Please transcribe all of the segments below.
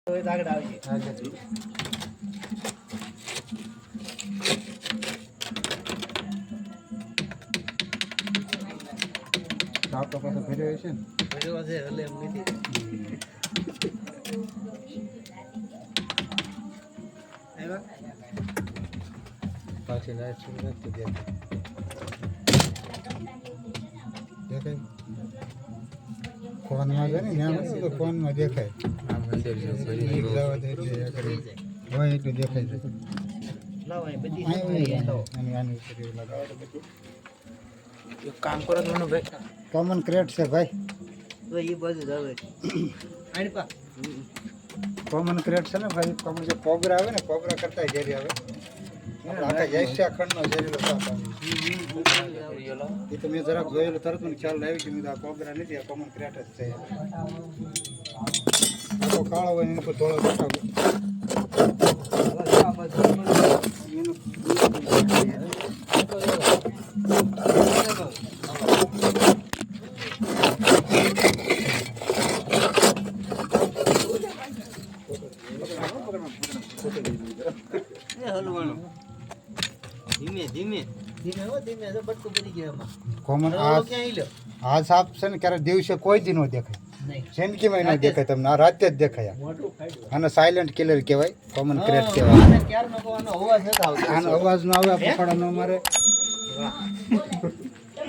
આગળ આવી સાપ તો પાછો ભર્યો હશે ને ભર્યો છે એટલે એમ નથી આવ્યા પાછી લાઈટ શરૂ નથી દેખાય ફોનમાં છે ને ત્યાં તો ફોનમાં દેખાય જવા દે એટલે હોય એટલું દેખાય છે લાવો અહીં બધી આની ઉપર એવું લગાવે એક કામ કરો તો મને ભાઈ કોમન ક્રેટ છે ભાઈ તો એ બાજુ જ આવે આની પા કોમન ક્રેટ છે ને ભાઈ કોમન જે કોબરા આવે ને કોબરા કરતા ઝેરી આવે આપણે આખા એશિયા ખંડનો ઝેરીલો સાપ આવે એ તો મેં જરાક જોયેલું તરત મને ખ્યાલ આવી કે મેં આ કોબરા નથી આ કોમન ક્રેટ જ છે આખો કાળો હોય એની ઉપર ધોળો દેખાવ હલવાનું ધીમે ધીમે ધીમે હો ધીમે તો બટકું પડી ગયા એમાં કોમન ક્યાં લ્યો આ સાપ છે ને ક્યારે દિવસે કોઈ દી ન દેખાય નહીં જિંદગીમાં ન દેખાય તમને આ રાતે જ દેખાય મોટું ખાડ્યું આને સાયલેન્ટ કિલર કહેવાય કોમન ક્રેટ કહેવાય આને ક્યાર નો આનો અવાજ નથી આવતો આનો અવાજ ન આવે પકડા ન મારે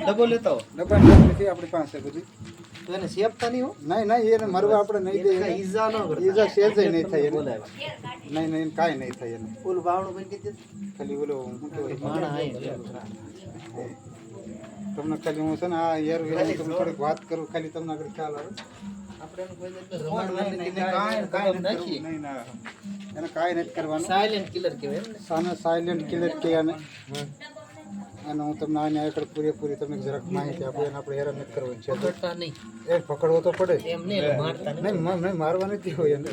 ડબો લેતો ડબ્બા નથી આપણી પાસે બધી તો એને સેફતા નહીં હો નહીં નહીં એને મરવા આપણે નહીં દઈએ ઈજા ન કરતા ઈજા સેજે નહીં થાય એને બોલાય નહીં નહીં કાંઈ નહીં થાય એને ઓલું બાવણું બની કીધું ખાલી ઓલો શું કહેવાય માણા આય તમને ખાલી હું છે ને આ યાર તમને થોડીક વાત કરું ખાલી તમને આગળ ખ્યાલ આવે આપણે એનું કોઈ રીતે રમાડવાનું નથી કાંઈ નાખી નહીં ના એને કાંઈ નથી કરવાનું સાયલેન્ટ કિલર કહેવાય એમ ને સાને સાયલેન્ટ કિલર કે અને હું તમને આને આગળ પૂરેપૂરી તમને જરાક માહિતી આપું એને આપણે હેરાન નથી કરવાની છે પકડતા નહીં એ પકડવો તો પડે જ. એમ નહીં મારતા નહીં નહીં મારવા નથી હોય એને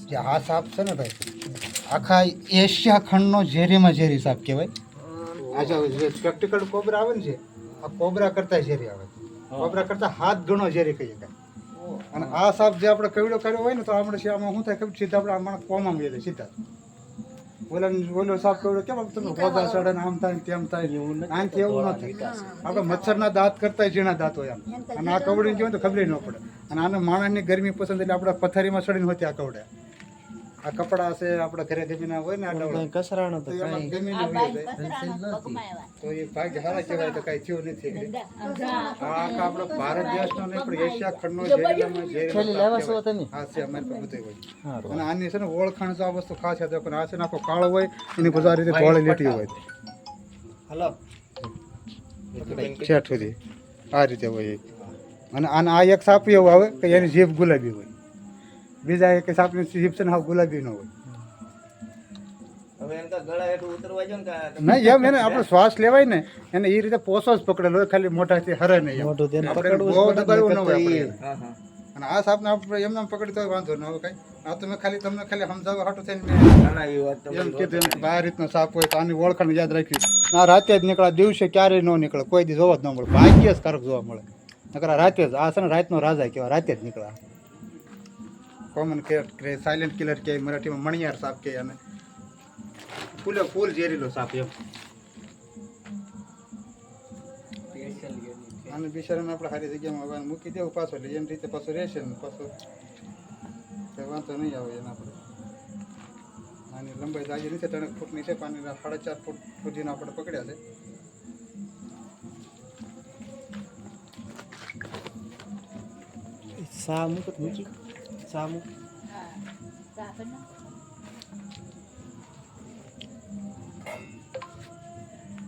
જે આ સાપ છે ને ભાઈ આખા એશિયા ખંડનો ઝેરીમાં ઝેરી સાપ કહેવાય આ જે સ્પેક્ટિકલ કોબરા આવે ને છે આ કોબરા કરતા ઝેરી આવે કોબરા કરતા હાથ ગણો ઝેરી કહીએ કાંઈ અને આ સાપ જે આપણે કવડો કર્યો હોય ને તો આપણે આમાં શું થાય ખબર સીધા આપણે આમાં કોમાં મળે સીધા ઓલો સાપ કવડો કેમ તમે રોગા ચડે ને આમ થાય ને તેમ થાય આનાથી એવું ન થાય આપણે મચ્છરના દાંત કરતા ઝીણા દાંત હોય આમ અને આ કવડીને કહેવાય તો ખબર ન પડે અને આને માણસની ગરમી પસંદ એટલે આપણે પથારીમાં ચડીને હોતી આ કવડે આ કપડા છે આપણે ઘરે ગમીના હોય ને આ ડવડા કસરાણો તો તો એમાં ગમીને હોય તો એ ભાગ્ય સારા કહેવાય તો કાંઈ થયું નથી આ આખા આપણો ભારત દેશનો નહીં પણ એશિયા ખંડનો ઝેરીલામાં ઝેરીલો સાપ કહેવાય. હા છે અમારી પાસે બધું હોય અને આની છે ને ઓળખાણ જો આ વસ્તુ ખાસ છે પણ આ છે ને આખો કાળો હોય એની પછી આ રીતે ધોળી લીટી હોય હલો છેઠ સુધી આ રીતે હોય એ. અને આ એક સાપ એવું આવે કે એની જીભ ગુલાબી હોય બીજા એક સાપની જીભ છે ને હાવ ગુલાબી ન હોય હવે એમ તો ગળા હેઠું ઉતરવા જો ને નહીં એમ એને આપણે શ્વાસ લેવાય ને એને એ રીતે પોસો જ પકડેલો હોય ખાલી મોઢાથી હરે નહીં એમ. આપણે બહુ દબાવ્યું ન હોય આપણે. હા હા અને આ સાપને આપણે એમને પકડી તો વાંધો ન હોય કાંઈ આ તો મેં ખાલી તમને ખાલી સમજાવવા હાટું થઈને મેં એ વાત એમ કીધું એમ કે આ રીતનો સાપ હોય તો આની ઓળખાણ યાદ રાખવી આ રાતે જ નીકળે દિવસે ક્યારેય ન નીકળે કોઈ દી જોવા જ ન મળે ભાગ્ય જ કારક જોવા મળે નકર આ રાતે જ આ છે ને રાતનો રાજા કહેવાય રાતે જ નીકળે કોમન ક્રેટ સાયલેન્ટ કિલર કહે મરાઠીમાં મણિયાર સાપ કહે અને ફૂલ ઝેરીલો સાપ એમ અને બિચારાને આપણે સારી જગ્યામાં હવે મૂકી દેવું પાછો એટલે એની રીતે પાછું રહેશે ને પાછું કંઈ વાંધો નહીં આવે એને આપણે આની લંબાઈ આજે રીતે 3 ફૂટની છે પાણી 4.5 ફૂટ સુધીનો આપણે પકડ્યા છે સામુ મૂકી સામુ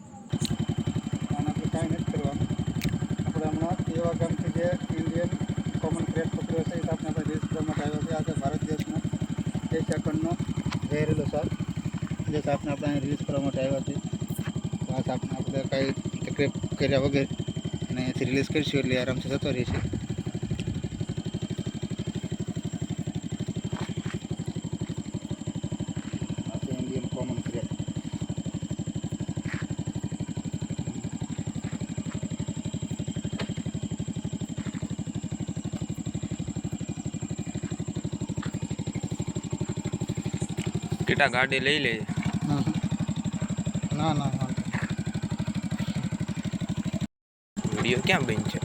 આને આપણે કાંઈ નથી કરવાનું આપણે હમણાં એવા ગામથી જે ઇન્ડિયન કોમન ક્રેટ પકડ્યો છે એ સાપને આપણે દેશ માટે આવ્યો છે આજે ભારત દેશનો એશિયા ખંડનો ઝેરેલો સાપ જે સાપને આપણે અહીં રિલીઝ કરવા માટે આવ્યા છીએ તો આ સાપને આપણે કાંઈ તકલીફ કર્યા વગર અને અહીંયાથી રિલીઝ કરીશું એટલે આરામથી જતો રહેશે ઇન્ડિયન કોમન ક્રેટ ટીટા ગાડી લઈ લેજે. ના ના ના વિડીયો ક્યાં બેન છે?